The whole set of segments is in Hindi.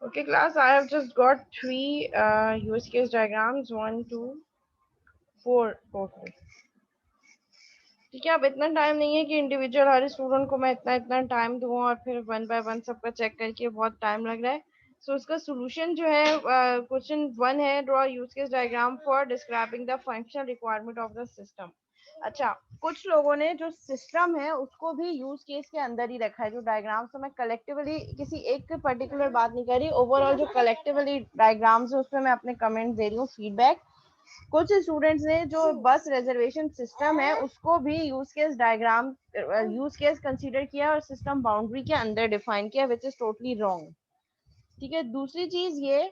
Okay, class, I have just got three use case diagrams, one, two, four total. ठीक है, अब इतना टाइम नहीं है कि इंडिविजुअल हर स्टूडेंट को मैं इतना इतना टाइम दूँ और फिर वन बाय वन सबका चेक करके बहुत टाइम लग रहा है. सो उसका सोल्यूशन जो है, क्वेश्चन वन है, draw use case diagram for describing the functional requirement of the system. अच्छा, कुछ लोगों ने जो सिस्टम है उसको भी यूज केस के अंदर ही रखा है जो डायग्राम्स. तो मैं कलेक्टिवली किसी एक पर्टिकुलर बात नहीं कर रही, ओवरऑल जो कलेक्टिवली डायग्राम्स है उस पर मैं अपने कमेंट दे रही हूँ, फीडबैक. कुछ स्टूडेंट्स ने जो बस रिजर्वेशन सिस्टम है उसको भी use case diagram, use case consider किया और सिस्टम बाउंड्री के अंदर डिफाइन किया, विच इज टोटली रॉन्ग. ठीक है, दूसरी चीज ये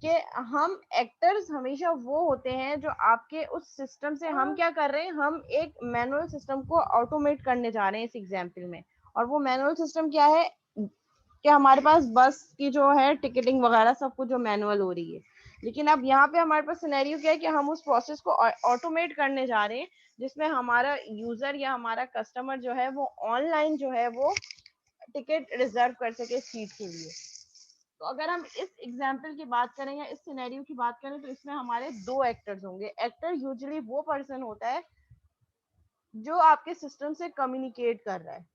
कि हम एक्टर्स हमेशा वो होते हैं जो आपके उस सिस्टम से, हम क्या कर रहे हैं, हम एक मैनुअल सिस्टम को ऑटोमेट करने जा रहे हैं इस एग्जाम्पल में. और वो मैनुअल सिस्टम क्या है कि हमारे पास बस की जो है टिकटिंग वगैरह सब कुछ जो मैनुअल हो रही है. लेकिन अब यहाँ पे हमारे पास सिनेरियो क्या है कि हम उस प्रोसेस को ऑटोमेट करने जा रहे हैं जिसमें हमारा यूजर या हमारा कस्टमर जो है वो ऑनलाइन जो है वो टिकट रिजर्व कर सके सीट के लिए. तो अगर हम इस एग्जाम्पल की बात करें या इस सिनेरियो की बात करें तो इसमें हमारे दो एक्टर्स होंगे. एक्टर यूजुअली वो पर्सन होता है जो आपके सिस्टम से कम्युनिकेट कर रहा है.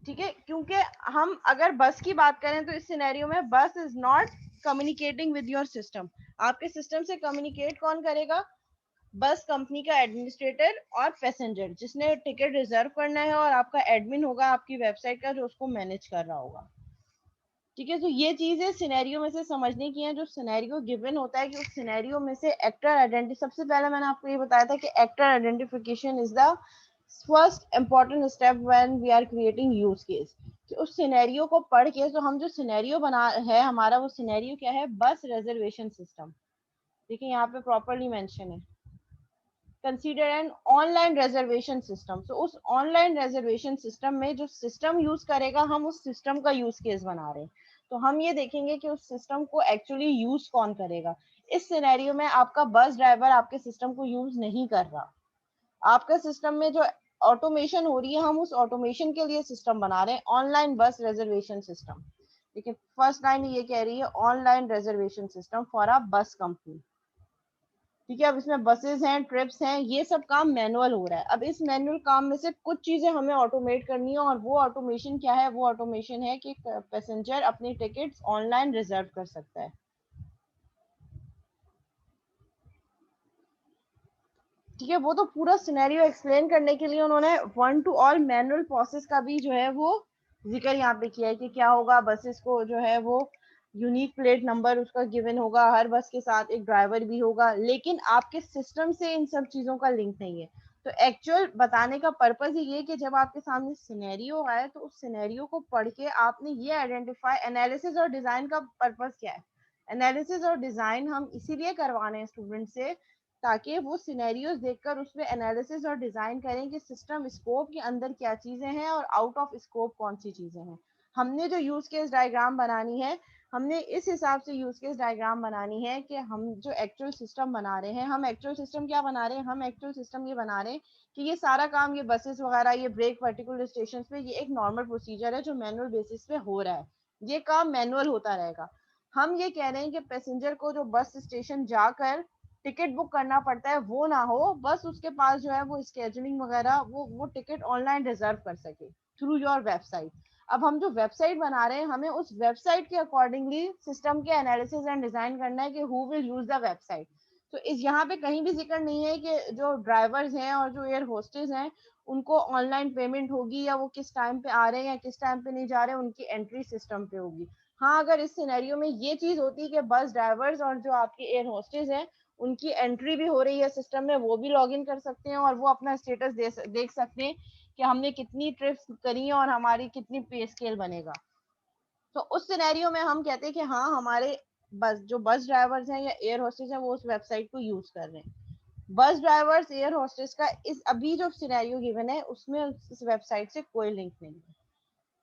ठीक है, क्योंकि हम अगर बस की बात करें तो इस सिनेरियो में बस is not communicating with your system. आपके सिस्टम से कम्युनिकेट कौन करेगा? बस कंपनी का एडमिनिस्ट्रेटर और पैसेंजर जिसने टिकट रिजर्व करना है, और आपका एडमिन होगा आपकी वेबसाइट का जो उसको मैनेज कर रहा होगा. ठीक है, तो ये चीजें सिनेरियो में से समझने की है. जो सिनेरियो गिवन होता है कि उस सिनेरियो में से एक्टर आइडेंटिटी, सबसे पहले मैंने आपको ये बताया था कि actor identification is the first important step when we are creating use case. कि उस सिनेरियो को पढ़ के, तो हम जो सिनेरियो बना है हमारा, वो सिनेरियो क्या है? बस रिजर्वेशन सिस्टम. देखिए यहाँ पे प्रॉपरली मेंशन है, consider an online reservation system. तो उस ऑनलाइन रिजर्वेशन सिस्टम में जो सिस्टम यूज करेगा, हम उस सिस्टम का यूज केस बना रहे हैं. तो हम ये देखेंगे कि उस सिस्टम को एक्चुअली यूज कौन करेगा. इस सिनेरियो में आपका बस ड्राइवर आपके सिस्टम को यूज नहीं कर रहा. आपके सिस्टम में जो ऑटोमेशन हो रही है, हम उस ऑटोमेशन के लिए सिस्टम बना रहे हैं, ऑनलाइन बस रिजर्वेशन सिस्टम. देखिए फर्स्ट लाइन ये कह रही है, online reservation system for a बस कंपनी. ठीक है, अब इसमें बसेस हैं, ट्रिप्स हैं, ये सब काम मैनुअल हो रहा है. अब इस मैनुअल काम में से कुछ चीजें हमें ऑटोमेट करनी है, और वो ऑटोमेशन क्या है? वो ऑटोमेशन है कि पैसेंजर अपनी टिकट्स ऑनलाइन रिजर्व कर सकता है. ठीक है, वो तो पूरा सिनेरियो एक्सप्लेन करने के लिए उन्होंने one two all manual process का भी जो है वो जिक्र यहाँ पे किया है कि क्या होगा. बसेस को जो है वो यूनिक प्लेट नंबर उसका गिवन होगा, हर बस के साथ एक ड्राइवर भी होगा, लेकिन आपके सिस्टम से इन सब चीजों का लिंक नहीं है. तो एक्चुअल बताने का पर्पज ही ये कि जब आपके सामने सिनेरियो आए तो उस सिनेरियो को पढ़ के आपने ये आइडेंटिफाई, एनालिसिस और डिजाइन का पर्पज क्या है. एनालिसिस और डिजाइन हम इसीलिए करवाने हैं स्टूडेंट से ताकि वो सिनेरियोज देखकर उसमें एनालिसिस और डिजाइन करें कि सिस्टम स्कोप के अंदर क्या चीजें हैं और आउट ऑफ स्कोप कौन सी चीजें हैं. हमने जो यूज केस डायग्राम बनानी है, हमने इस हिसाब से यूज केस डायग्राम बनानी है कि हम जो एक्चुअल सिस्टम बना रहे हैं, हम एक्चुअल सिस्टम क्या बना रहे हैं? हम एक्चुअल सिस्टम ये बना रहे हैं कि ये सारा काम, ये बसेस वगैरह, ये ब्रेक पर्टिकुलर स्टेशन पे, ये एक नॉर्मल प्रोसीजर है जो मैनुअल बेसिस पे हो रहा है. ये काम मैनुअल होता रहेगा. हम ये कह रहे हैं कि पैसेंजर को जो बस स्टेशन जाकर टिकट बुक करना पड़ता है वो ना हो, बस उसके पास जो है वो स्केजुलिंग वगैरह, वो टिकट ऑनलाइन रिजर्व कर सके थ्रू योर वेबसाइट. अब हम जो वेबसाइट बना रहे हैं, हमें उस वेबसाइट के अकॉर्डिंगली सिस्टम के एनालिसिस एंड डिजाइन करना है कि who will use the website. तो इस यहाँ पे कहीं भी जिक्र नहीं है कि जो ड्राइवर्स हैं और जो एयर होस्टेस हैं उनको ऑनलाइन पेमेंट होगी, या वो किस टाइम पे आ रहे हैं या किस टाइम पे नहीं जा रहे हैं, उनकी एंट्री सिस्टम पे होगी. हाँ, अगर इस सिनेरियो में ये चीज होती कि बस ड्राइवर्स और जो आपके एयर होस्टेस हैं उनकी एंट्री भी हो रही है सिस्टम में, वो भी लॉग इन कर सकते हैं और वो अपना स्टेटस देख सकते हैं कि हमने कितनी ट्रिप्स करी है और हमारी कितनी पे स्केल बनेगा. तो उस सिनेरियो में हम कहते हैं कि हाँ, हमारे बस ड्राइवर्स हैं या एयर होस्टेस हैं वो उस वेबसाइट को यूज कर रहे हैं. बस ड्राइवर्स, एयर होस्टेस का इस अभी जो सिनेरियो गिवन है उसमें इस वेबसाइट से कोई लिंक नहीं है.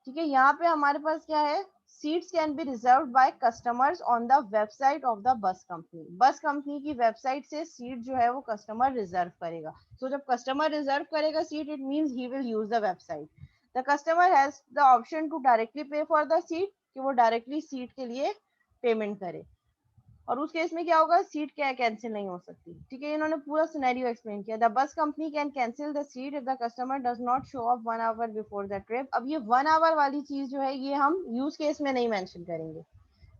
ठीक है, यहाँ पे हमारे पास क्या है? Seats can be reserve by customers on the website of the bus company. Bus company की वेबसाइट से सीट जो है वो कस्टमर रिजर्व करेगा. तो जब कस्टमर रिजर्व करेगा seat, it means he will use the website. The customer has the option to directly pay for the seat. कि वो डायरेक्टली सीट के लिए पेमेंट करे। और उस केस में क्या होगा, सीट क्या कैंसिल नहीं हो सकती। ठीक है, इन्होंने पूरा सिनेरियो एक्सप्लेन किया। The bus company can cancel the seat if the customer does not show up 1 hour before the trip. अब ये 1 आवर वाली चीज जो है ये हम यूज केस में नहीं मेंशन करेंगे,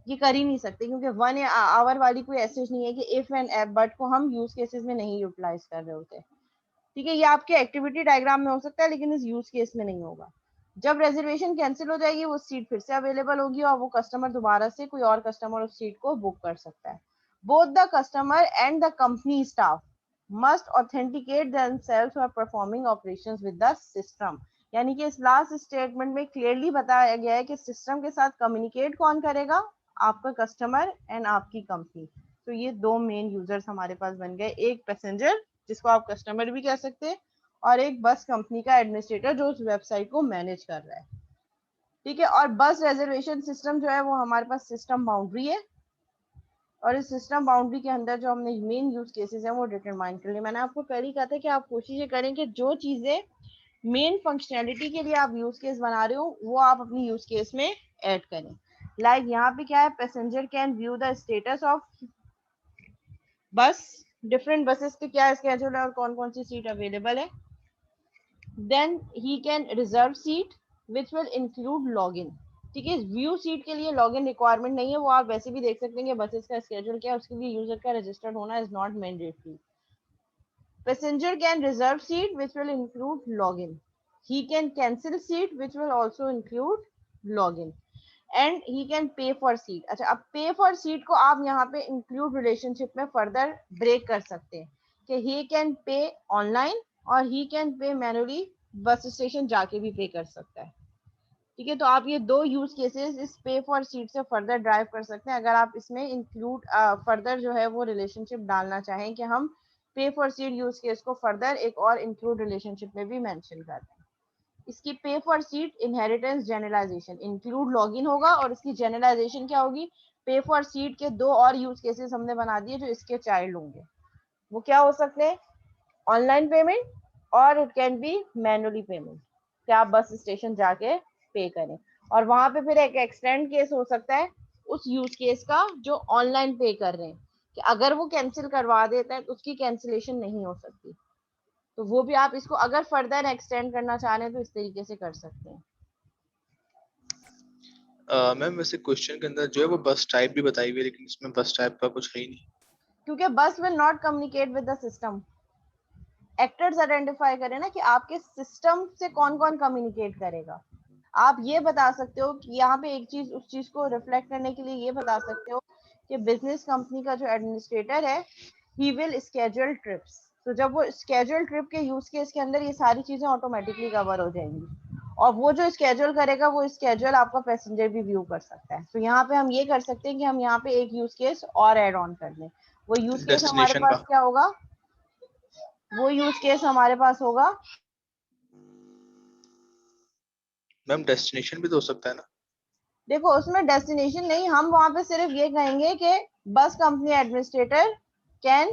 ये कर ही नहीं सकते, क्योंकि 1 आवर वाली कोई ऐसे नहीं है कि इफ एंड एफ बट को हम यूज केसेस में नहीं यूटिलाइज कर रहे होते। ठीक है, ये आपके एक्टिविटी डायग्राम में हो सकता है लेकिन इस यूज केस में नहीं होगा। जब रिजर्वेशन कैंसिल हो जाएगी वो सीट फिर से अवेलेबल होगी और वो कस्टमर दोबारा से कोई और कस्टमर उस सीट को बुक कर सकता है। Both the customer and the company staff must authenticate themselves while performing operations with the system. यानी कि इस लास्ट स्टेटमेंट में क्लियरली बताया गया है कि सिस्टम के साथ कम्युनिकेट कौन करेगा, आपका कस्टमर एंड आपकी कंपनी। तो ये दो मेन यूजर्स हमारे पास बन गए, एक पैसेंजर जिसको आप कस्टमर भी कह सकते हैं, और एक बस कंपनी का एडमिनिस्ट्रेटर जो उस वेबसाइट को मैनेज कर रहा है। ठीक है, और बस रिजर्वेशन सिस्टम जो है वो हमारे पास सिस्टम बाउंड्री है, और इस सिस्टम बाउंड्री के अंदर जो हमने मेन यूज केसेस हैं वो डिटरमाइन कर लिए। मैंने आपको पहले ही कहा था कि आप कोशिश ये करें कि जो चीजें मेन फंक्शनैलिटी के लिए आप यूज केस बना रहे हो वो आप अपनी यूज केस में ऐड करें। लाइक यहाँ पे क्या है, passenger can view the status of bus, different buses के क्या स्केड्यूल है और कौन कौन सी सीट अवेलेबल है। Then he can reserve seat which will include log in. ठीक है, व्यू सीट के लिए लॉग इन रिक्वायरमेंट नहीं है, वो आप वैसे भी देख सकते हैं कि बसेस का स्केड्यूल क्या है, उसके लिए यूजर का रजिस्टर्ड होना is not mandatory. Passenger can reserve seat which will include login. He can cancel seat which will also include login. And he can pay for seat. अच्छा, अब pay for seat को आप यहाँ पे include relationship में further break कर सकते हैं कि he can pay online और he can pay manually, bus station जाके भी पे कर सकता है। ठीक है, तो आप ये दो यूज केसेस इस पे फॉर सीट से फर्दर ड्राइव कर सकते हैं, अगर आप इसमें इंक्लूड फर्दर जो है वो रिलेशनशिप डालना चाहें कि हम पे फॉर सीट यूज केस को फर्दर एक और इंक्लूड रिलेशनशिप में भी मेंशन कर दें। इसकी pay for seat inheritance generalisation include login होगा, और इसकी जनरलाइजेशन क्या होगी, पे फॉर सीट के दो और यूज केसेस हमने बना दिए जो इसके चाइल्ड होंगे। वो क्या हो सकते हैं, ऑनलाइन पेमेंट और it can be manually payment, कि आप बस स्टेशन जाके पे करें। और वहां पे फिर एक एक्सटेंड केस हो सकता है उस यूज केस का जो ऑनलाइन पे कर रहे हैं, कि अगर वो कैंसिल करवा देता है तो उसकी कैंसिलेशन नहीं हो सकती। तो वो भी आप इसको अगर फर्दर एक्सटेंड करना चाह रहे हैं तो इस तरीके से कर सकते हैं। मैम वैसे क्वेश्चन के अंदर जो है वो बस टाइप भी बताई हुई है, लेकिन इसमें बस टाइप का कुछ है ही नहीं। क्योंकि बस will not communicate with the system. Actors identify करें ना कि आपके सिस्टम से कौन कौन कम्युनिकेट करेगा। आप ये बता सकते हो कि यहाँ पे एक चीज उस चीज को रिफ्लेक्ट करने के लिए ये बता सकते हो कि बिजनेस कंपनी का जो एडमिनिस्ट्रेटर है ही विल स्केड्यूल ट्रिप्स। तो जब वो स्केड्यूल ट्रिप के यूज केस के अंदर ये सारी चीजें ऑटोमेटिकली कवर हो जाएंगी, और वो जो स्केड्यूल करेगा वो स्केड्यूल आपका पैसेंजर भी व्यू कर सकता है। तो यहाँ पे हम ये कर सकते हैं कि हम यहाँ पे एक यूज केस और एड ऑन कर दें। वो यूज केस हमारे डेस्टिनेशन पास का क्या होगा, वो यूज केस हमारे पास होगा, मैम डेस्टिनेशन भी तो हो सकता है ना। देखो उसमें डेस्टिनेशन नहीं, हम वहां पे सिर्फ ये कहेंगे कि बस company administrator can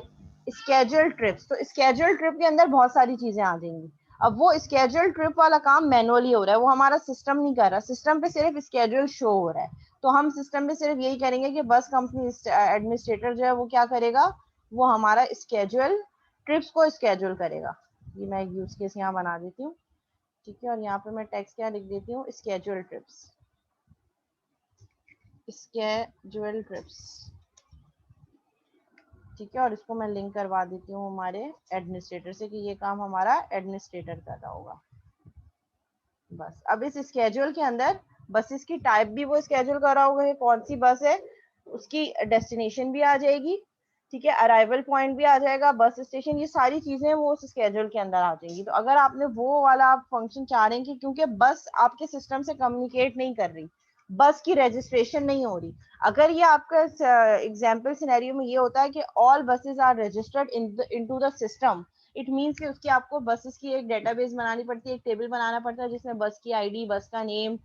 schedule trips. तो स्केड्यूल ट्रिप के अंदर बहुत सारी चीजें आ जाएंगी। अब वो स्केड्यूल ट्रिप वाला काम मैनुअली हो रहा है, वो हमारा सिस्टम नहीं कर रहा, सिस्टम पे सिर्फ स्केड्यूल शो हो रहा है। तो हम सिस्टम पे सिर्फ यही करेंगे कि बस कंपनी एडमिनिस्ट्रेटर जो है वो क्या करेगा, वो हमारा स्केड्यूल ट्रिप्स को स्केड्यूल करेगा। ये मैं एक यूज केस यहाँ बना देती हूँ। ठीक है, और यहाँ पे मैं टेक्स्ट क्या लिख देती हूँ, स्केड्यूल ट्रिप्स, स्केड्यूल ट्रिप्स। ठीक है, और इसको मैं लिंक करवा देती हूँ हमारे एडमिनिस्ट्रेटर से कि ये काम हमारा एडमिनिस्ट्रेटर कर रहा होगा। बस अब इस स्केड्यूल के अंदर बसेस की टाइप भी वो स्केड्यूल कर रहा होगा, कौन सी बस है, उसकी डेस्टिनेशन भी आ जाएगी। ठीक है, अराइवल पॉइंट भी आ जाएगा, बस स्टेशन, ये सारी चीजें वो उस स्केड्यूल के अंदर आ जाएंगी। तो अगर आपने वो वाला आप फंक्शन चाह रहे हैं कि क्योंकि बस आपके सिस्टम से कम्युनिकेट नहीं कर रही, बस की रजिस्ट्रेशन नहीं हो रही, अगर ये आपका एग्जाम्पल सिनेरियो में ये होता है कि all buses are registered into the system, it means कि उसकी आपको बसेस की एक डेटाबेस बनानी पड़ती है, एक टेबल बनाना पड़ता है जिसमें बस की आईडी, बस का नेम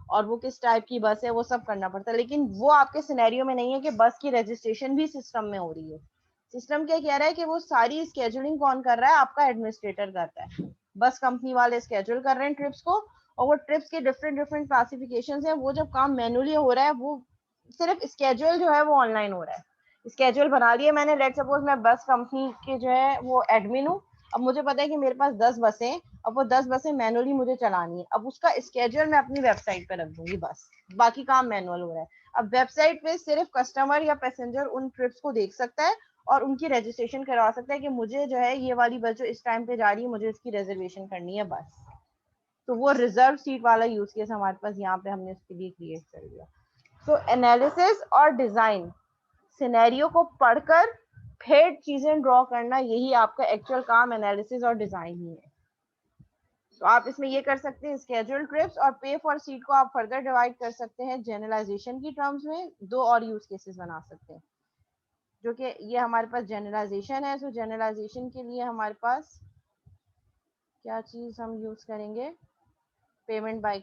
और वो किस टाइप की बस है वो सब करना पड़ता है। लेकिन वो आपके सिनेरियो में नहीं है कि बस की रजिस्ट्रेशन भी सिस्टम में हो रही है। सिस्टम क्या कह रहा है कि वो सारी स्केड्यूलिंग कौन कर रहा है, आपका एडमिनिस्ट्रेटर करता है। बस कंपनी वाले स्केड्यूल कर रहे हैं ट्रिप्स को, और वो ट्रिप्स के डिफरेंट डिफरेंट क्लासिफिकेशन हैं, वो जब काम मैनुअली हो रहा है, वो सिर्फ स्केड्यूल जो है वो ऑनलाइन हो रहा है। स्केड्यूल बना लिया मैंने, लेट सपोज मैं बस कंपनी के जो है वो एडमिन हूँ, अब मुझे पता है कि मेरे पास 10 बसें हैं, अब वो 10 बसें मैनुअली मुझे चलानी है, अब उसका स्केड्यूल मैं अपनी वेबसाइट पे रख दूंगी, बस बाकी काम मैनुअल हो रहा है। अब वेबसाइट पे सिर्फ कस्टमर या पैसेंजर उन ट्रिप्स को देख सकता है और उनकी रजिस्ट्रेशन करवा सकता है कि मुझे जो है ये वाली बस जो इस टाइम पे जा रही है, मुझे इसकी रिजर्वेशन करनी है बस। तो वो रिजर्व सीट वाला यूज केस हमारे पास यहाँ पे हमने उसके लिए क्रिएट कर दिया। तो एनालिसिस और डिजाइन, सिनेरियो को पढ़कर फिर चीजें ड्रॉ करना, यही आपका एक्चुअल काम एनालिसिस और डिजाइन ही है। तो आप इसमें ये कर सकते हैं, स्केड्यूल ट्रिप्स और पे फॉर सीट को आप फर्दर डिवाइड कर सकते हैं जनरलाइजेशन की टर्म्स में, दो और यूज केसेस बना सकते हैं, जो कि ये हमारे पास जनरलाइजेशन है। सो जनरलाइजेशन के लिए हमारे पास क्या चीज हम यूज करेंगे, पेमेंट बाय,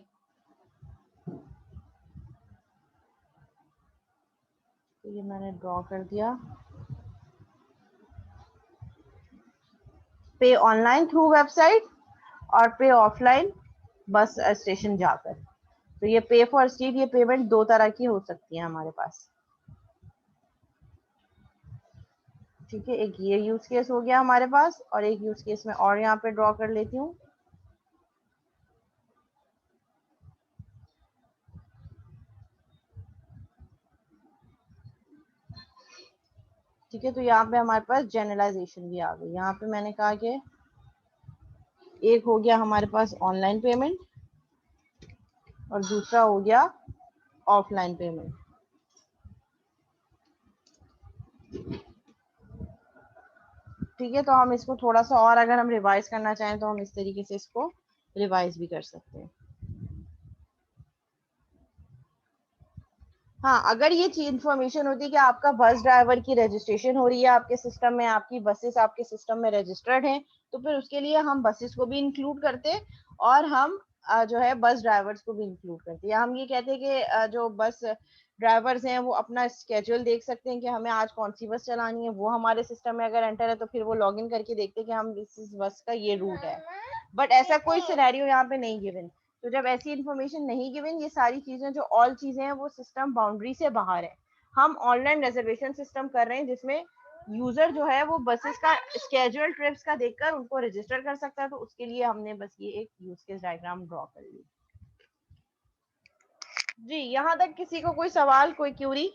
तो ये मैंने ड्रॉ कर दिया, पे ऑनलाइन थ्रू वेबसाइट और पे ऑफलाइन बस स्टेशन जाकर। तो ये पे फॉर सीट, ये पेमेंट दो तरह की हो सकती है हमारे पास, ठीक है। एक ये यूज केस हो गया हमारे पास, और एक यूज केस में और यहाँ पे ड्रॉ कर लेती हूँ। ठीक है, तो यहाँ पे हमारे पास जनरलाइजेशन भी आ गई। यहाँ पे मैंने कहा कि एक हो गया हमारे पास ऑनलाइन पेमेंट और दूसरा हो गया ऑफलाइन पेमेंट। ठीक है, तो हम इसको थोड़ा सा और अगर हम रिवाइज करना चाहें तो हम इस तरीके से इसको रिवाइज भी कर सकते हैं। हाँ, अगर ये चीज इन्फॉर्मेशन होती है कि आपका बस ड्राइवर की रजिस्ट्रेशन हो रही है आपके सिस्टम में, आपकी बसेस आपके सिस्टम में रजिस्टर्ड हैं, तो फिर उसके लिए हम बसेस को भी इंक्लूड करते और हम जो है बस ड्राइवर्स को भी इंक्लूड करते हैं। या हम ये कहते हैं कि जो बस ड्राइवर्स हैं वो अपना स्केड्यूल देख सकते हैं कि हमें आज कौन सी बस चलानी है, वो हमारे सिस्टम में अगर एंटर है तो फिर वो लॉग इन करके देखते हैं कि हम इस बस का ये रूट है। बट ऐसा कोई सिनेरियो यहाँ पे नहीं गिवन। तो जब ऐसी इंफॉर्मेशन नहीं गिवन, ये सारी चीजें जो ऑल चीजें हैं वो सिस्टम बाउंड्री से बाहर है। हम ऑनलाइन रिजर्वेशन सिस्टम कर रहे हैं जिसमें यूजर जो है वो बसेस का स्केड्यूल ट्रिप्स का देखकर उनको रजिस्टर कर सकता है। तो उसके लिए हमने बस ये एक यूज केस डायग्राम ड्रॉ कर ली। जी, यहाँ तक किसी को कोई सवाल, कोई क्यूरी?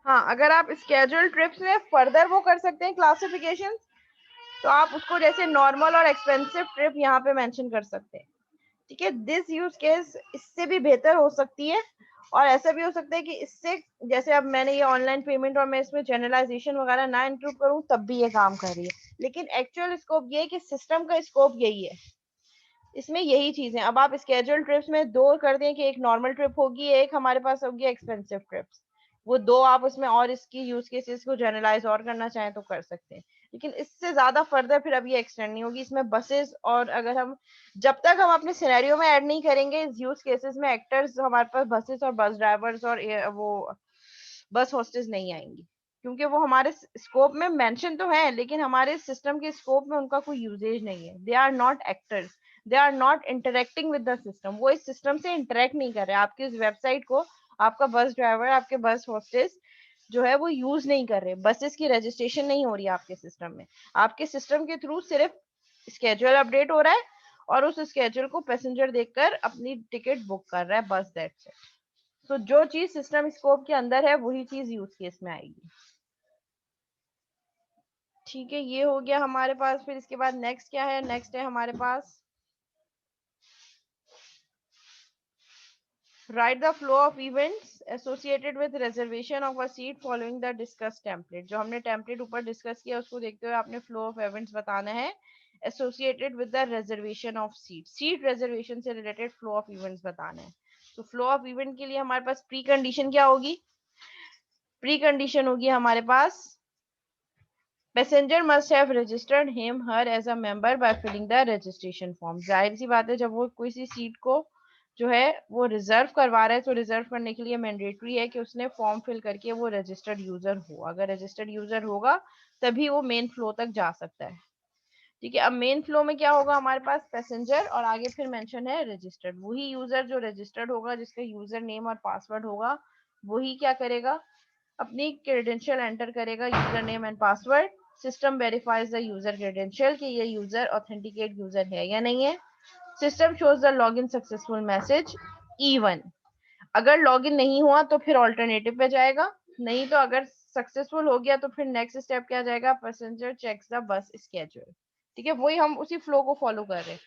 हाँ, अगर आप स्केड्यूल ट्रिप्स में फर्दर वो कर सकते हैं क्लासिफिकेशन, तो आप उसको जैसे नॉर्मल और एक्सपेंसिव ट्रिप यहाँ पे मेंशन कर सकते हैं। ठीक है, दिस यूज केस इससे भी बेहतर हो सकती है, और ऐसा भी हो सकता है कि इससे, जैसे अब मैंने ये ऑनलाइन पेमेंट और मैं इसमें जनरलाइजेशन वगैरह ना इंक्लूड करूँ तब भी ये काम कर रही है, लेकिन एक्चुअल स्कोप ये है कि सिस्टम का स्कोप यही है, इसमें यही चीज है। अब आप स्केड्यूल ट्रिप्स में दो कर दें कि एक नॉर्मल ट्रिप होगी, एक हमारे पास होगी एक्सपेंसिव ट्रिप्स, वो दो आप उसमें और इसकी यूज केसेस को जनरलाइज और करना चाहें तो कर सकते हैं, लेकिन इससे ज्यादा फर्दर फिर अब ये एक्सटेंड नहीं होगी इसमें बसेस। और अगर हम, जब तक हम अपने सिनेरियो में ऐड नहीं करेंगे इस यूज केसेस में एक्टर्स, हमारे पास बसेस और बस ड्राइवर्स और वो बस हॉस्टेस नहीं आएंगी, क्योंकि वो हमारे स्कोप में मेंशन तो है लेकिन हमारे सिस्टम के स्कोप में उनका कोई यूजेज नहीं है। They are not actors, they are not interacting with the system, वो इस सिस्टम से इंटरेक्ट नहीं कर रहे। आपकी इस वेबसाइट को आपका बस ड्राइवर, आपके बस हॉस्टेस जो है वो यूज नहीं कर रहे, बसेस की रजिस्ट्रेशन नहीं हो रही है आपके सिस्टम में। आपके सिस्टम के थ्रू सिर्फ स्केड्यूल अपडेट हो रहा है और उस स्केड्यूल को पैसेंजर देखकर अपनी टिकट बुक कर रहा है, बस दैट्स इट। तो जो चीज सिस्टम स्कोप के अंदर है वही चीज यूज केस में आएगी। ठीक है, ये हो गया हमारे पास। फिर इसके बाद नेक्स्ट क्या है, नेक्स्ट है हमारे पास write the flow of events associated with reservation of a seat following the discuss template. जो हमने टेम्पलेट ऊपर डिस्कस किया उसको देखते हुए आपने फ्लो ऑफ इवेंट्स बताना है associated with the reservation of seat, seat reservation से रिलेटेड फ्लो ऑफ इवेंट्स बताना है। तो फ्लो ऑफ इवेंट के लिए हमारे पास प्री कंडीशन क्या होगी, प्री कंडीशन होगी हमारे पास passenger must have registered him her as a member by filling the registration form. जाहिर सी बात है जब वो किसी सीट को जो है वो रिजर्व करवा रहा है, तो रिजर्व करने के लिए मैंडेटरी है कि उसने फॉर्म फिल करके वो रजिस्टर्ड यूजर हो। अगर रजिस्टर्ड यूजर होगा तभी वो मेन फ्लो तक जा सकता है। ठीक है, अब मेन फ्लो में क्या होगा हमारे पास, पैसेंजर और आगे फिर मेंशन है रजिस्टर्ड। वही यूजर जो रजिस्टर्ड होगा, जिसका यूजर नेम और पासवर्ड होगा, वही क्या करेगा, अपनी क्रेडेंशियल एंटर करेगा, user name and password. System verifies the user credential कि ये यूजर ऑथेंटिकेट यूजर है या नहीं है। System shows the login successful message E1। अगर लॉगिन नहीं हुआ तो फिर ऑल्टरनेटिव पे जाएगा, नहीं तो अगर सक्सेसफुल हो गया तो फिर नेक्स्ट स्टेप क्या जाएगा, passenger checks the bus schedule. ठीक है, वही हम उसी फ्लो को फॉलो कर रहे हैं।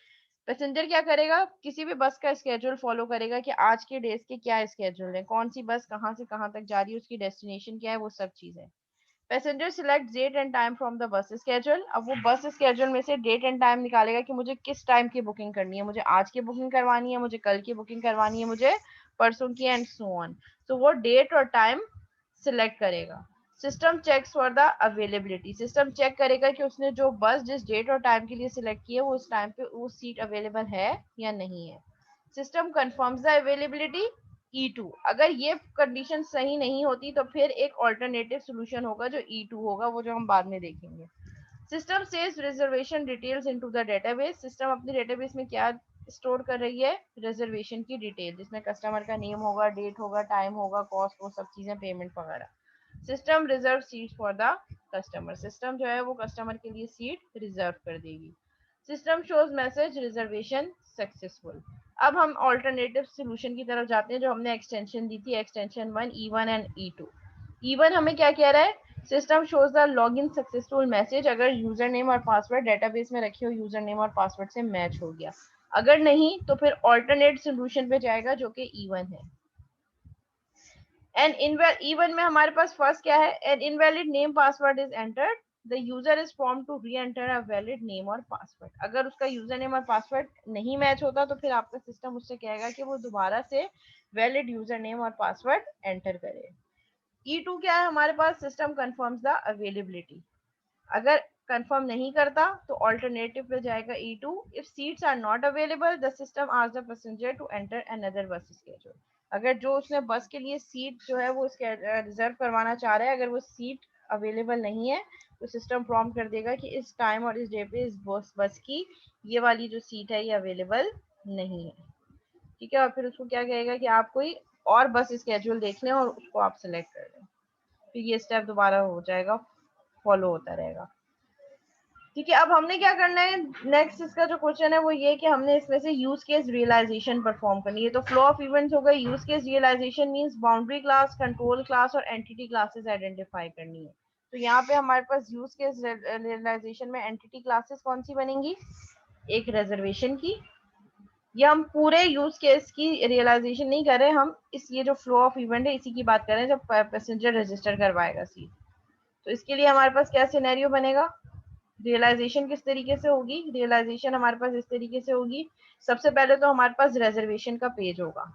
पैसेंजर क्या करेगा, किसी भी बस का स्केड्यूल फॉलो करेगा कि आज के डेज के क्या स्केड्यूल है, कौन सी बस कहाँ से कहाँ तक जा रही है, उसकी डेस्टिनेशन क्या है, वो सब चीजें। Passenger select date and time from the bus schedule. अब वो बस स्केड्यूल में से डेट एंड टाइम निकालेगा कि मुझे किस टाइम की बुकिंग करनी है, मुझे आज की बुकिंग करवानी है, मुझे कल की बुकिंग करवानी है, मुझे परसों की, एंड सो ऑन। तो वो डेट और टाइम सिलेक्ट करेगा। System checks for the availability. System check करेगा कि उसने जो बस जिस डेट और टाइम के लिए सिलेक्ट की है वो उस टाइम पे वो सीट अवेलेबल है या नहीं है। System confirms the availability E2। अगर ये कंडीशन सही नहीं होती तो फिर एक ऑल्टरनेटिव सोल्यूशन होगा जो E2 होगा, वो जो हम बाद में देखेंगे। System saves reservation details into the database. System अपनी डेटाबेस में क्या स्टोर कर रही है, रिजर्वेशन की डिटेल, जिसमें कस्टमर का नेम होगा, डेट होगा, टाइम होगा, कॉस्ट, वो सब चीजें, पेमेंट वगैरह। System reserve seat for the customer. System जो है वो कस्टमर के लिए सीट रिजर्व कर देगी। System shows message reservation successful. अब हम ऑल्टरनेटिव सोल्यूशन की तरफ जाते हैं जो हमने एक्सटेंशन दी थी, extension 1 E1 and E2। E1 हमें क्या कह रहा है, system shows the login successful message अगर यूजर नेम और पासवर्ड डेटाबेस में रखे हुए यूजर नेम और पासवर्ड से मैच हो गया। अगर नहीं तो फिर ऑल्टरनेट सोल्यूशन पे जाएगा जो कि E1 है। एंड E1 में हमारे पास फर्स्ट क्या है, an invalid name password is entered, the user is form to reenter a valid name और पासवर्ड। अगर उसका यूजर नेम और पासवर्ड नहीं मैच होता तो फिर आपका सिस्टम उससे कहेगा कि वो दोबारा से वैलिड यूजर नेम और पासवर्ड एंटर करे। E2 क्या है हमारे पास, सिस्टम कंफर्म्स द अवेलेबिलिटी। अगर कंफर्म नहीं करता तो ऑल्टरनेटिव पे जाएगा E2। If seats are not available the system asks the passenger to enter another bus schedule. अगर जो उसने बस के लिए सीट जो है वो रिजर्व करवाना चाह रहा है, अगर वो सीट अवेलेबल नहीं है तो सिस्टम प्रॉम्प्ट कर देगा कि इस टाइम और इस डे पे इस बस की ये वाली जो सीट है ये अवेलेबल नहीं है। ठीक है, और फिर उसको क्या कहेगा कि आप कोई और बस स्केड्यूल देख लें और उसको आप सिलेक्ट कर लें। फिर ये स्टेप दोबारा हो जाएगा, फॉलो होता रहेगा। ठीक है, अब हमने क्या करना है, नेक्स्ट इसका जो क्वेश्चन है वो ये कि हमने इसमें से यूज केस रियलाइजेशन परफॉर्म करनी है। तो फ्लो ऑफ इवेंट्स हो गए, use case realisation means boundary class, control class और एंटिटी क्लासेस आइडेंटिफाई करनी है। तो यहाँ पे हमारे पास यूज केस रियलाइजेशन में एंटिटी क्लासेस कौन सी बनेंगी, एक रिजर्वेशन की। ये हम पूरे यूज केस की रियलाइजेशन नहीं कर रहे, हम इस ये जो फ्लो ऑफ इवेंट है इसी की बात कर रहे हैं जब पैसेंजर रजिस्टर करवाएगा सीट। तो इसके लिए हमारे पास क्या सिनेरियो बनेगा, रियलाइजेशन किस तरीके से होगी, रियलाइजेशन हमारे पास इस तरीके से होगी। सबसे पहले तो हमारे पास रिजर्वेशन का पेज होगा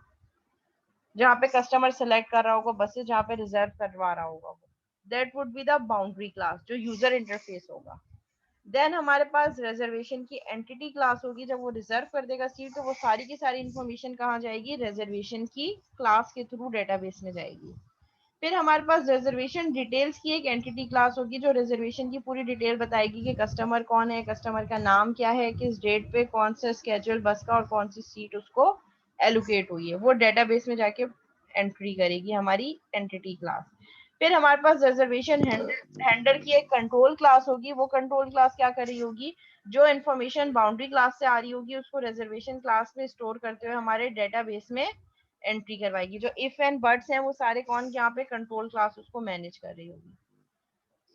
जहाँ पे कस्टमर सेलेक्ट कर रहा होगा बसेस जहाँ पे रिजर्व करवा रहा होगा वो, that would be the boundary class जो यूजर इंटरफेस होगा। देन हमारे पास रिजर्वेशन की एंटिटी क्लास होगी, जब वो रिजर्व कर देगा सीट तो वो सारी की सारी इंफॉर्मेशन कहाँ जाएगी, रिजर्वेशन की क्लास के थ्रू डेटाबेस में जाएगी। फिर हमारे पास रिजर्वेशन डिटेल्स की एक एंटिटी क्लास होगी जो रिजर्वेशन की पूरी डिटेल बताएगी कि कस्टमर कौन है, कस्टमर का नाम क्या है, किस डेट पे कौन सा स्केड्यूल बस का और कौन सी सीट उसको एलोकेट हुई है, वो डेटाबेस में जाके एंट्री करेगी हमारी एंटिटी क्लास। फिर हमारे पास रिजर्वेशन हैंडलर की एक कंट्रोल क्लास होगी, वो कंट्रोल क्लास क्या कर रही होगी, जो इन्फॉर्मेशन बाउंड्री क्लास से आ रही होगी उसको रिजर्वेशन क्लास में स्टोर करते हुए हमारे डेटाबेस में एंट्री करवाएगी। जो इफ एंड बट्स हैं वो सारे कौन यहाँ पे कंट्रोल क्लास उसको मैनेज कर रही होगी।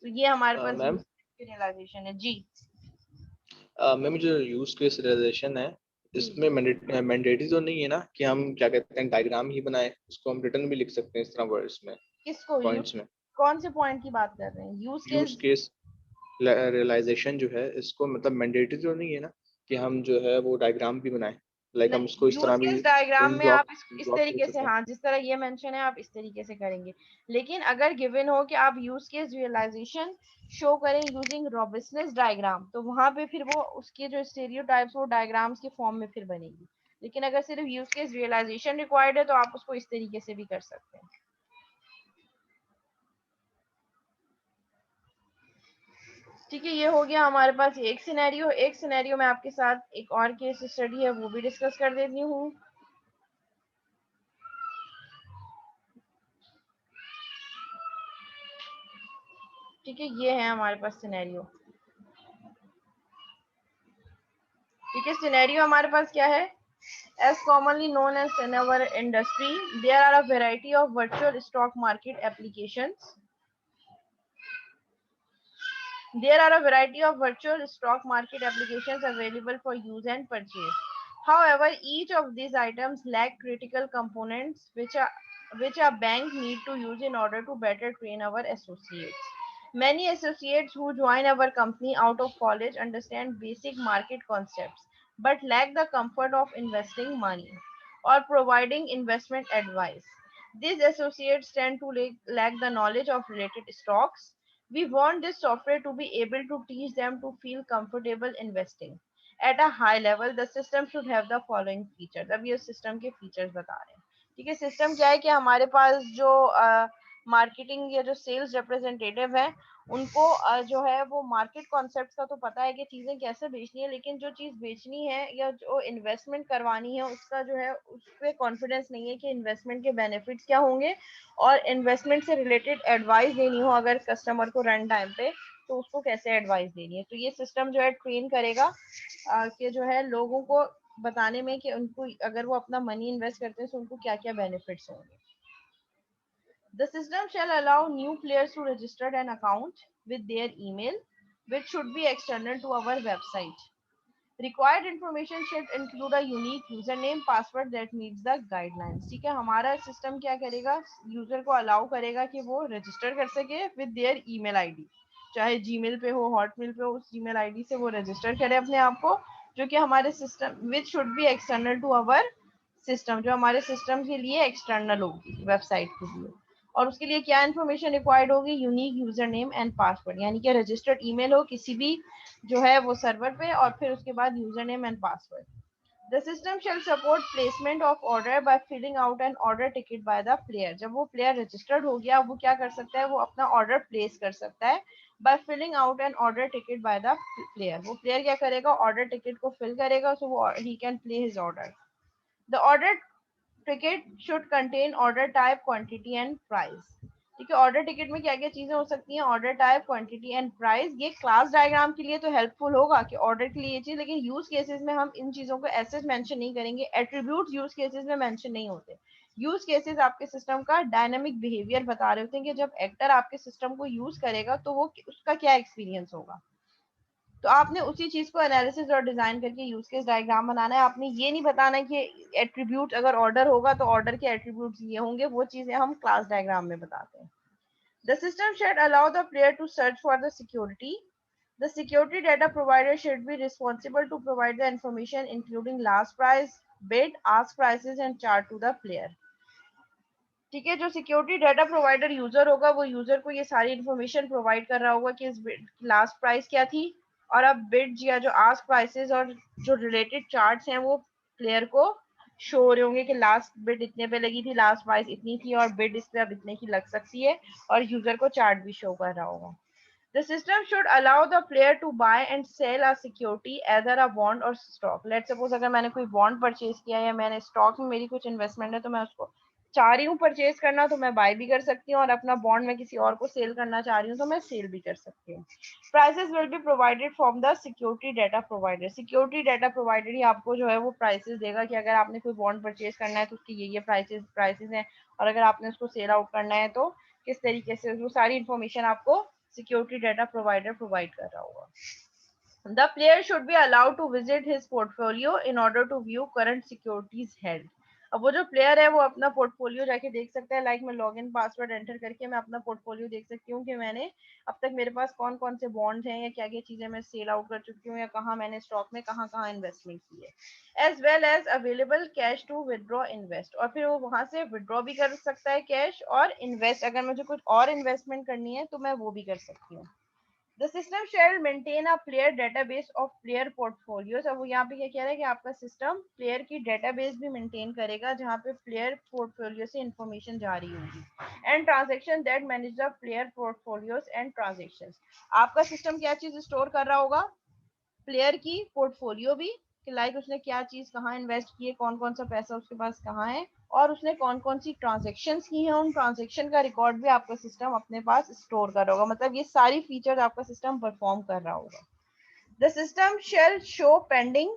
तो ये हमारे पास मैम, यूज रियलाइजेशन है जी। मैम जो यूज केस रियलाइजेशन है जी इसमें मैंडेटरी तो नहीं है ना कि हम क्या कहते हैं डायग्राम ही बनाए, उसको हम रिटर्न भी लिख सकते हैं इस तरह वर्ड्स में, किसको पॉइंट्स में। कौन से पॉइंट की बात कर रहे हैं, use use case. Case realisation जो है इसको मतलब मैंडेटरी तो नहीं है ना कि हम जो है वो डायग्राम भी बनाए, लाइक हम नहीं, उसको इस यूज तरह भी केस डायग्राम इन में आप ब्लॉक इस ब्लॉक लिख तरीके से, सकते हैं। हाँ जिस तरह ये मेंशन है आप इस तरीके से करेंगे। लेकिन अगर गिवन हो कि आप यूज केस रियलाइजेशन शो करें यूजिंग रॉबिस्टनेस डायग्राम तो वहां पे फिर वो उसके जो स्टेरियोटाइप्स वो डायग्राम्स के फॉर्म में फिर बनेगी। लेकिन अगर सिर्फ यूज केस रियलाइजेशन रिक्वायर्ड है तो आप उसको इस तरीके से भी कर सकते हैं। ठीक है, ये हो गया हमारे पास एक सिनेरियो। एक सिनेरियो में आपके साथ एक और केस स्टडी है वो भी डिस्कस कर देती हूँ। ठीक है, ये है हमारे पास सिनेरियो। ठीक है, सिनेरियो हमारे पास क्या है? As commonly known as in our industry, there are a variety of virtual stock market applications. There are a variety of virtual stock market applications available for use and purchase. However, each of these items lack critical components which a bank need to use in order to better train our associates. Many associates who join our company out of college understand basic market concepts but lack the comfort of investing money or providing investment advice. These associates tend to lack the knowledge of related stocks. We want this software to be able to teach them to feel comfortable investing. At a high level, the system should have the following features. अब ये सिस्टम के फीचर्स बता रहे हैं। ठीक है, सिस्टम क्या है कि हमारे पास जो मार्केटिंग या जो सेल्स रिप्रेजेंटेटिव है उनको जो है वो मार्केट कॉन्सेप्ट का तो पता है कि चीजें कैसे बेचनी है, लेकिन जो चीज बेचनी है या जो इन्वेस्टमेंट करवानी है उसका जो है उस पर कॉन्फिडेंस नहीं है कि इन्वेस्टमेंट के बेनिफिट्स क्या होंगे और इन्वेस्टमेंट से रिलेटेड एडवाइस देनी हो अगर कस्टमर को रन टाइम पे तो उसको कैसे एडवाइस देनी है। तो ये सिस्टम जो है ट्रेन करेगा कि जो है लोगों को बताने में कि उनको अगर वो अपना मनी इन्वेस्ट करते हैं तो उनको क्या क्या बेनिफिट्स होंगे। The system shall allow new players to register an account with their email, which should be external to our website. Required information should include a unique username password that meets the guidelines. ठीक है, हमारा सिस्टम क्या करेगा, यूजर को अलाउ करेगा कि वो रजिस्टर कर सके विद देयर ईमेल आईडी, चाहे जीमेल पे हो हॉटमेल पे हो, उस ईमेल आईडी से वो रजिस्टर करे अपने आप को, जो कि हमारे system which should be external to our system, जो हमारे सिस्टम के लिए एक्सटर्नल होगी वेबसाइट के लिए। और उसके लिए क्या इन्फॉर्मेशन रिक्वायर्ड होगी? Unique user name and password, यानी कि रजिस्टर्ड ईमेल हो किसी भी जो है वो सर्वर पे, और फिर उसके बाद user name and password. The system shall support placement of order by filling out an order ticket by the player. जब वो प्लेयर रजिस्टर्ड हो गया वो क्या कर सकता है, वो अपना ऑर्डर प्लेस कर सकता है by filling out an order ticket by the player. वो प्लेयर क्या करेगा, ऑर्डर टिकट को फिल करेगा सो वो he can play his order. The order ticket should contain order type quantity and price. ठीक है, ऑर्डर टिकट में क्या क्या चीजें हो सकती हैं, order type quantity and price. ये क्लास डायग्राम के लिए तो हेल्पफुल होगा कि ऑर्डर के लिए ये चीज, लेकिन यूज केसेस में हम इन चीजों को ऐसे मेंशन नहीं करेंगे। एट्रीब्यूट यूज केसेस में मेंशन नहीं होते। यूज केसेस आपके सिस्टम का डायनामिक बिहेवियर बता रहे होते हैं कि जब एक्टर आपके सिस्टम को यूज करेगा तो वो उसका क्या एक्सपीरियंस होगा। तो आपने उसी चीज को एनालिसिस और डिजाइन करके यूज केस डायग्राम बनाना है। आपने ये नहीं बताना कि एट्रीब्यूट अगर ऑर्डर होगा तो ऑर्डर के एट्रीब्यूट्स ये होंगे, वो चीजें हम क्लास डायग्राम में बताते हैं। The system should allow the player to search for the security. The security data provider should be responsible to provide the information including last price, bid, ask prices and chart to the player. ठीक है, जो सिक्योरिटी डाटा प्रोवाइडर यूजर होगा वो यूजर को ये सारी इन्फॉर्मेशन प्रोवाइड कर रहा होगा कि इस लास्ट प्राइस क्या थी, और अब बिड या जो आस्क प्राइसेस और जो रिलेटेड चार्ट्स हैं वो प्लेयर को शो हो रहे होंगे कि लास्ट बिड इतने पे लगी थी, लास्ट प्राइस इतनी थी और बिड इस पे अब इतने की लग सकती है, और यूजर को चार्ट भी शो कर रहा होगा। The system should allow the player to buy and sell a security either a bond or stock. Let's suppose अगर मैंने कोई बॉन्ड परचेज किया या मैंने स्टॉक में मेरी कुछ इन्वेस्टमेंट है तो मैं उसको चाह रही हूँ परचेज करना तो मैं बाय भी कर सकती हूँ, और अपना बॉन्ड में किसी और को सेल करना चाह रही हूँ तो मैं सेल भी कर सकती हूँ। Prices will be provided from the security data provider. Security data provider ही आपको जो है वो प्राइसेस देगा कि अगर आपने कोई बॉन्ड परचेज करना है तो उसकी ये प्राइसेस हैं, और अगर आपने उसको सेल आउट करना है तो किस तरीके से, वो सारी इन्फॉर्मेशन आपको सिक्योरिटी डाटा प्रोवाइडर प्रोवाइड कर रहा होगा। The player should be allowed to visit his portfolio in order to view current securities held. अब वो जो प्लेयर है वो अपना पोर्टफोलियो जाके देख सकता है। लाइक मैं लॉगिन पासवर्ड एंटर करके मैं अपना पोर्टफोलियो देख सकती हूँ कि मैंने अब तक मेरे पास कौन कौन से बॉन्ड हैं या क्या क्या चीजें मैं सेल आउट कर चुकी हूँ या कहाँ मैंने स्टॉक में कहाँ कहाँ इन्वेस्टमेंट की है, as well as available cash to withdraw invest. और फिर वो वहां से विदड्रॉ भी कर सकता है कैश, और इन्वेस्ट अगर मुझे कुछ और इन्वेस्टमेंट करनी है तो मैं वो भी कर सकती हूँ। The system shall maintain a player database of player portfolios. अब वो यहाँ पे क्या कह रहा है कि आपका सिस्टम प्लेयर की डेटाबेस भी मेंटेन करेगा जहाँ पे प्लेयर पोर्टफोलियो से इंफॉर्मेशन जा रही होगी, and transaction that manage the player portfolios and transactions. आपका सिस्टम क्या चीज स्टोर कर रहा होगा? प्लेयर की पोर्टफोलियो भी, कि लाइक उसने क्या चीज कहाँ इन्वेस्ट की है, कौन कौन सा पैसा उसके पास कहाँ है, और उसने कौन कौन सी ट्रांजेक्शन्स की हैं, उन ट्रांजेक्शन का रिकॉर्ड भी आपका सिस्टम अपने पास स्टोर कर रहा होगा. मतलब ये सारी फीचर्स आपका सिस्टम परफॉर्म कर रहा होगा. The system shall show pending,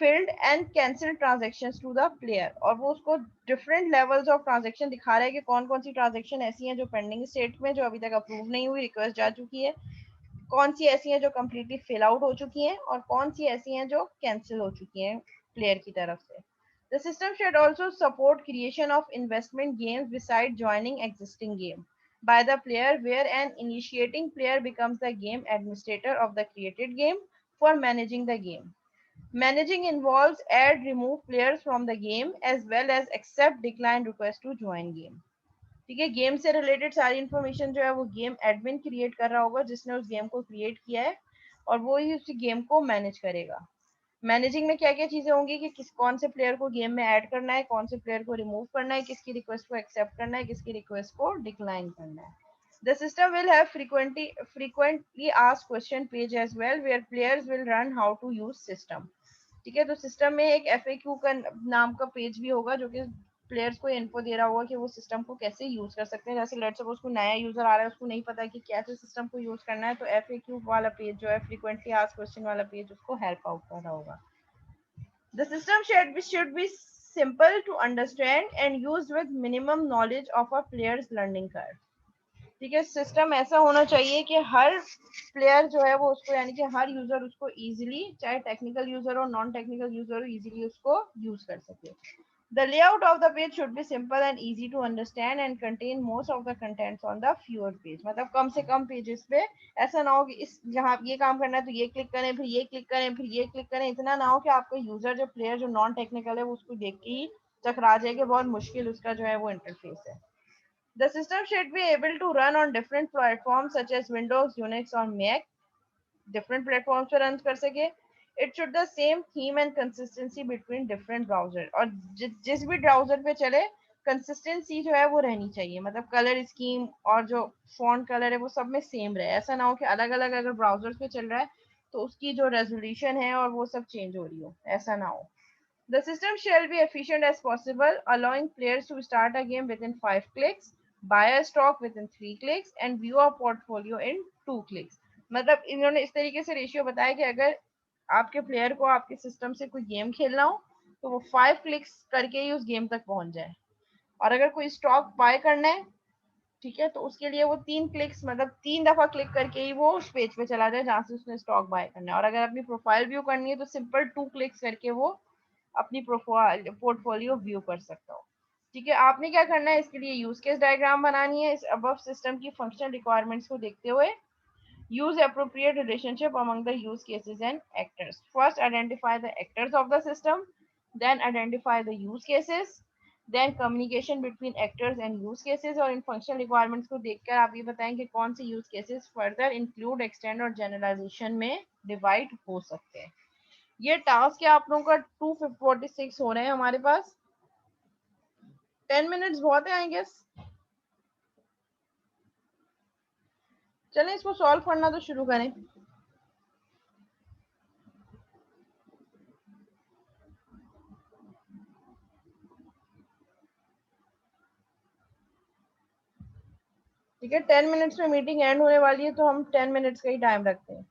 filled and cancel transaction to the player, और वो उसको डिफरेंट लेवल्स ऑफ ट्रांजेक्शन दिखा रहा है कि कौन कौन सी ट्रांजेक्शन ऐसी हैं जो पेंडिंग स्टेट में, जो अभी तक अप्रूव नहीं हुई, रिक्वेस्ट जा चुकी है, कौन सी ऐसी हैं जो कम्प्लीटली फिल आउट हो चुकी हैं, और कौन सी ऐसी हैं जो कैंसिल हो चुकी हैं प्लेयर की तरफ से. The system should also support creation of investment games beside joining existing game by the player, where an initiating player becomes the game administrator of the created game for managing the game. Managing involves add remove players from the game as well as accept decline request to join game. ठीक है, गेम से रिलेटेड सारी इन्फॉर्मेशन जो है वो गेम एडमिन क्रिएट कर रहा होगा जिसने उस गेम को क्रिएट किया है, और वो ही उसी गेम को मैनेज करेगा. मैनेजिंग में क्या क्या चीजें होंगी कि किस कौन से प्लेयर को गेम में ऐड करना है, कौन से प्लेयर को रिमूव करना है, किसकी रिक्वेस्ट को एक्सेप्ट करना है, किसकी रिक्वेस्ट को डिक्लाइन करना है. The system will have frequently asked question page as well, where players will learn how to use system. ठीक है, तो सिस्टम में एक FAQ का नाम का पेज भी होगा जो कि प्लेयर्स को इन्फो दे रहा होगा कि वो सिस्टम को कैसे यूज कर सकते हैं. जैसे लेट सपोज कोई नया यूजर आ रहा है, उसको नहीं पता कि कैसे सिस्टम को यूज करना है, तो FAQ वाला पेज जो है, फ्रीक्वेंटली आस्क्ड क्वेश्चन वाला पेज, उसको हेल्प आउट कर रहा होगा. The system should be simple to understand and used with minimum knowledge of a player's learning curve. ठीक है, सिस्टम ऐसा होना चाहिए कि हर प्लेयर जो है वो उसको, यानी कि हर यूजर उसको इजीली, चाहे टेक्निकल यूजर हो नॉन टेक्निकल यूजर हो, इजीली उसको यूज कर सके. The layout of the page should be simple and easy to understand and contain most of the contents on the fewer page. मतलब कम से कम पेजेस पे, ऐसा ना हो कि इस जहाँ ये काम करना है तो ये क्लिक करें, फिर ये क्लिक करें, फिर ये क्लिक करें. इतना ना हो कि आपका यूजर जो प्लेयर जो नॉन टेक्निकल है वो उसको देख के ही चकरा जाए कि बहुत मुश्किल उसका जो है वो इंटरफेस है. The system should be able to run on different platforms such as Windows, Unix और Mac. Different platforms पे run कर सके. It should the same theme and consistency between different browser, और जिस भी ब्राउजर पे चले कंसिस्टेंसी जो है वो रहनी चाहिए. मतलब कलर स्कीम और जो फॉन्ट कलर है वो सब में सेम रहे. ऐसा ना हो कि अलग अलग अगर ब्राउजर्स पे चल रहा है तो उसकी जो रेजोल्यूशन है और वो सब चेंज हो रही हो, ऐसा ना हो. The system shall be efficient as possible, allowing players to start a game within 5 clicks, buy a stock within 3 clicks, and view a portfolio in 2 clicks. मतलब इन्होंने इस तरीके से रेशियो बताया कि अगर आपके प्लेयर को आपके सिस्टम से कोई गेम खेलना हो तो वो 5 क्लिक्स करके ही उस गेम तक पहुंच जाए, और अगर कोई स्टॉक बाय करना है, ठीक है, तो उसके लिए वो 3 क्लिक्स, मतलब 3 दफा क्लिक करके ही वो उस पेज पे चला जाए जहाँ से उसने स्टॉक बाय करना है. और अगर अपनी प्रोफाइल व्यू करनी है तो सिंपल 2 क्लिक्स करके वो अपनी प्रोफाइल पोर्टफोलियो व्यू कर सकता हो. ठीक है, आपने क्या करना है, इसके लिए यूज केस डायग्राम बनानी है. इस अबव सिस्टम की फंक्शनल रिक्वायरमेंट्स को देखते हुए use appropriate relationship among the use cases and actors. First, identify the actors of the system, then identify the use cases, then communication between actors and use cases. और इन फंक्शनल रिक्वायरमेंट्स को देखकर आप ये बताएं कि कौन से use cases further include, extend और जनरलाइजेशन में डिवाइड हो सकते हैं. ये टास्क है आप लोगों का 246 हो रहे हैं हमारे पास. 10 मिनट्स बहुत है आई गेस. चलें इसको सॉल्व करना तो शुरू करें. ठीक है, 10 मिनट्स में मीटिंग एंड होने वाली है तो हम 10 मिनट्स का ही टाइम रखते हैं.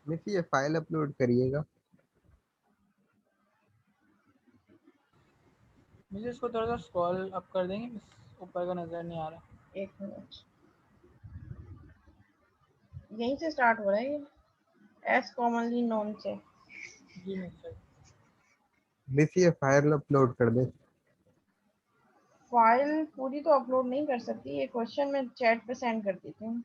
मिस ये फाइल अपलोड करिएगा. मुझे इसको थोड़ा सा स्क्रॉल अप कर देंगे, ऊपर का नजर नहीं आ रहा. एक मिनट. यहीं से स्टार्ट हो रहा है ये, एस कॉमनली नोन से। जी नहीं सर। मिस ये फाइल अपलोड कर दे। फाइल पूरी तो अपलोड नहीं कर सकती, ये क्वेश्चन मैं चैट पे सेंड कर देती हूँ।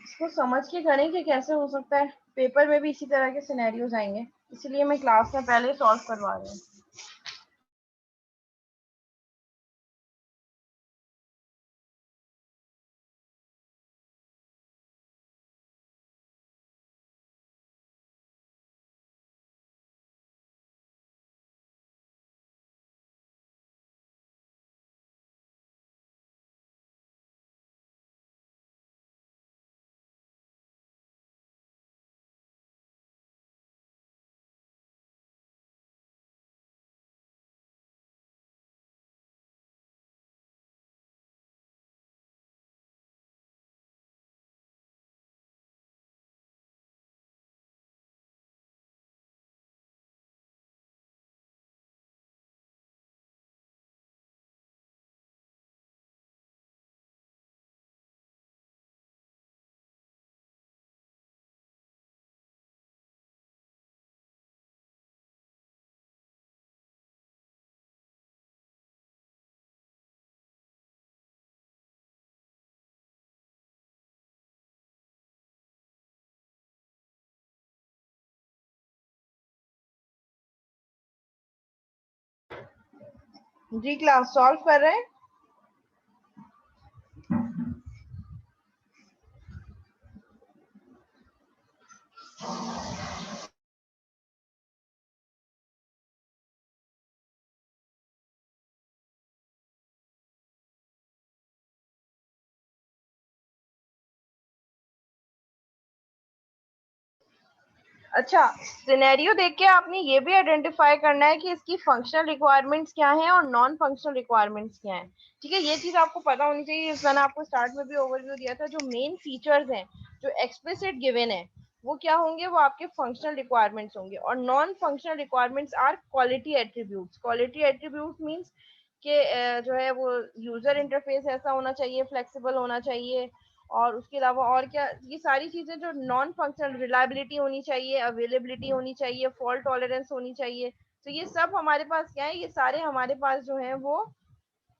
इसको समझ के करें कि कैसे हो सकता है, पेपर में भी इसी तरह के सिनेरियोज आएंगे, इसलिए मैं क्लास में पहले सॉल्व करवा रही हूँ। जी क्लास सॉल्व कर रहे हैं। अच्छा, सिनेरियो देख के आपने ये भी आइडेंटिफाई करना है कि इसकी फंक्शनल रिक्वायरमेंट्स क्या हैं और नॉन फंक्शनल रिक्वायरमेंट्स क्या हैं। ठीक है, ये चीज आपको पता होनी चाहिए। मैंने आपको स्टार्ट में भी ओवरव्यू दिया था, जो मेन फीचर्स हैं जो एक्सप्लिसिट गिवन है वो क्या होंगे, वो आपके फंक्शनल रिक्वायरमेंट्स होंगे। और non functional requirements are quality attributes. Quality attributes means कि जो है वो यूजर इंटरफेस ऐसा होना चाहिए, फ्लेक्सिबल होना चाहिए, और उसके अलावा और क्या, ये सारी चीजें जो नॉन फंक्शनल, रिलायबिलिटी होनी चाहिए, अवेलेबिलिटी होनी चाहिए, फॉल्ट टॉलरेंस होनी चाहिए। तो ये सब हमारे पास क्या है, ये सारे हमारे पास जो है वो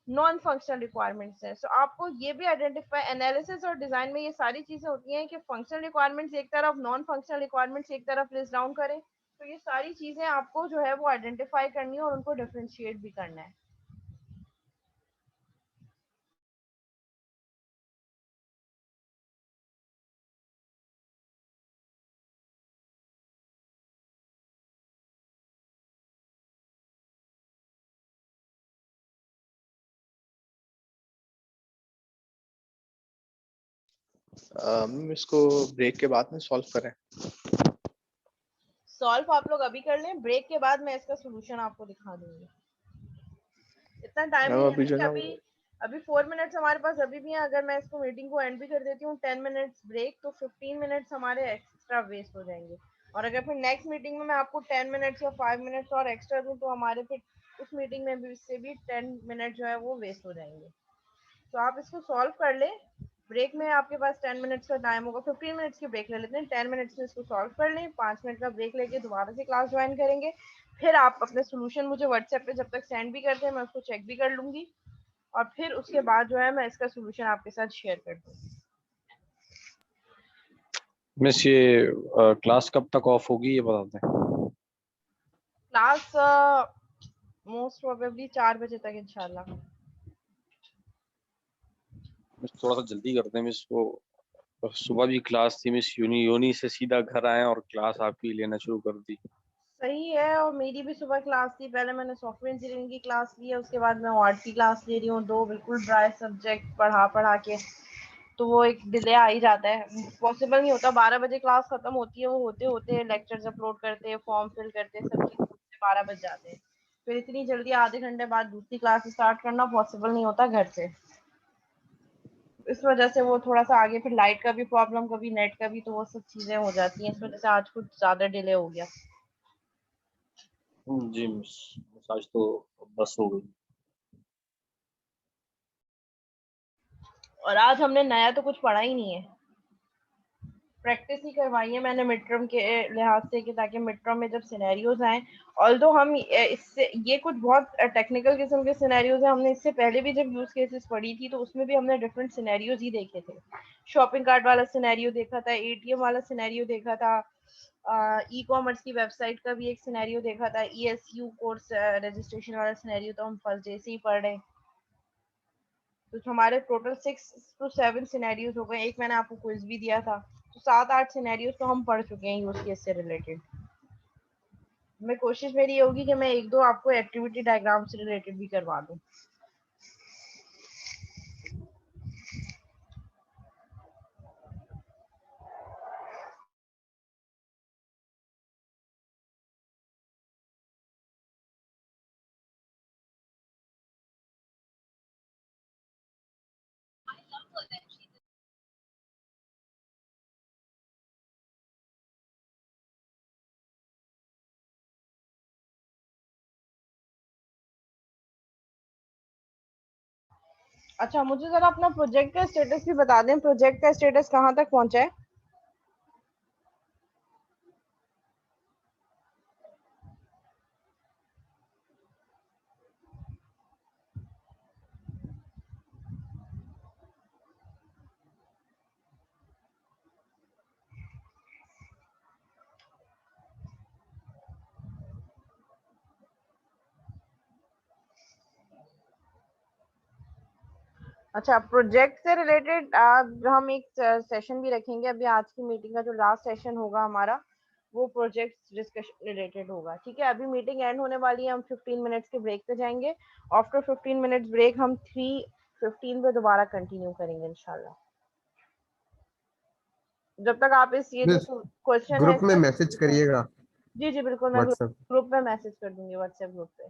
नॉन फंक्शनल रिक्वायरमेंट्स हैं। सो आपको ये भी आइडेंटिफाई, एनालिसिस और डिजाइन में ये सारी चीजें होती हैं कि फंक्शनल रिक्वायरमेंट्स एक तरफ, नॉन फंक्शनल रिक्वायरमेंट्स एक तरफ लिस्ट डाउन करें। तो ये सारी चीजें आपको जो है वो आइडेंटिफाई करनी है और उनको डिफरेंशिएट भी करना है। मैम इसको ब्रेक के बाद में सॉल्व करें। सॉल्व आप लोग अभी कर लें, ब्रेक के बाद मैं इसका सोल्यूशन आपको दिखा दूंगी। इतना टाइम मैम नहीं है अभी ना जो कि ना अभी वो अभी 4 मिनट्स हमारे पास अभी भी हैं। अगर मैं इसको मीटिंग को एंड भी कर देती हूँ 10 मिनट्स ब्रेक, तो 15 मिनट्स हमारे एक्स्ट्रा वेस्ट हो जाएंगे। और अगर फिर नेक्स्ट मीटिंग में मैं आपको 10 मिनट्स या 5 मिनट्स और एक्स्ट्रा दूँ, तो हमारे फिर उस मीटिंग में भी इससे भी 10 मिनट जो है वो वेस्ट हो जाएंगे। तो आप इसको सॉल्व कर ले। ब्रेक में आपके पास 10 मिनट्स का टाइम होगा, 15 मिनट्स की ब्रेक ले लेते हैं, 10 मिनट्स में इसको सॉल्व कर लें, 5 मिनट का ब्रेक लेके दोबारा से क्लास ज्वाइन करेंगे। फिर आप अपने सोल्यूशन मुझे व्हाट्सएप पे जब तक सेंड भी करते हैं, मैं उसको चेक भी कर लूंगी, और फिर उसके बाद जो है मैं इसका सोल्यूशन आपके साथ शेयर कर दूंगी। मिस ये क्लास कब तक ऑफ होगी ये बता दें। क्लास मोस्ट प्रोबेबली 4 बजे तक इंशाल्लाह। मिस थोड़ा सा जल्दी कर दें मिस, वो सुबह भी क्लास थी मिस, यूनी से सीधा घर आए और क्लास आपकी लेना शुरू कर दी। सही है, और मेरी भी सुबह क्लास थी। पहले मैंने सॉफ्टवेयर इंजीनियरिंग की क्लास ली है, उसके बाद मैं आर्ट की क्लास ले रही हूँ। 2 बिल्कुल ड्राई सब्जेक्ट पढ़ा के तो वो एक डिले आ ही जाता है, पॉसिबल नहीं होता। 12 बजे क्लास खत्म होती है, वो होते होते लेक्चर्स अपलोड करते हैं, फॉर्म फिल करते हैं, सब चीज़ 12 बज जाते हैं। फिर इतनी जल्दी आधे घंटे बाद दूसरी क्लास स्टार्ट करना पॉसिबल नहीं होता घर से। इस वजह से वो थोड़ा सा आगे, फिर लाइट का भी प्रॉब्लम, कभी नेट का भी, तो वो सब चीज़ें हो जाती हैं। इस वजह से आज कुछ ज़्यादा डिले हो गया। जी मिस, आज तो बस हो गई। और आज हमने नया तो कुछ पढ़ा ही नहीं है, प्रैक्टिस ही करवाई है मैंने मिड टर्म के लिहाज से, कि ताकि मिड टर्म में जब सिनेरियोज आए, ऑल्दो हम इससे ये कुछ बहुत टेक्निकल किस्म के सिनेरियोज हैं। हमने इससे पहले भी जब यूज केसेस पढ़ी थी तो उसमें भी हमने डिफरेंट सिनेरियोज ही देखे थे। शॉपिंग कार्ट वाला सिनेरियो देखा था, एटीएम वाला सिनेरियो देखा था, ई कॉमर्स की वेबसाइट का भी एक सिनेरियो देखा था, ईएसयू कोर्स रजिस्ट्रेशन वाला सिनेरियो तो हम फर्स्ट डे से ही पढ़ रहे हैं। तो हमारे टोटल 6 to 7 सिनेरियोज हो गए। एक मैंने आपको क्विज भी दिया था, तो 7-8 सिनेरियोज तो हम पढ़ चुके हैं यूज केस से रिलेटेड। मैं कोशिश मेरी ये होगी कि मैं 1-2 आपको एक्टिविटी डायग्राम से रिलेटेड भी करवा दूं। अच्छा, मुझे जरा अपना प्रोजेक्ट का स्टेटस भी बता दें, प्रोजेक्ट का स्टेटस कहाँ तक पहुंचा है? अच्छा, प्रोजेक्ट से रिलेटेड हम एक सेशन भी रखेंगे। अभी आज की मीटिंग का जो लास्ट सेशन होगा हमारा, वो प्रोजेक्ट डिस्कशन रिलेटेड होगा। ठीक है, अभी मीटिंग एंड होने वाली है, हम 15 मिनट्स के ब्रेक पे जाएंगे। आफ्टर 15 मिनट्स ब्रेक हम 3:15 पे दोबारा कंटिन्यू करेंगे इंशाल्लाह। जब तक आप इस ये जो मिस क्वेश्चन है ग्रुप में इसका मैसेज करिएगा जी जी बिल्कुल, मैं व्हाट्सएप। ग्रुप में मैसेज कर दूंगी, व्हाट्सएप ग्रुप पे।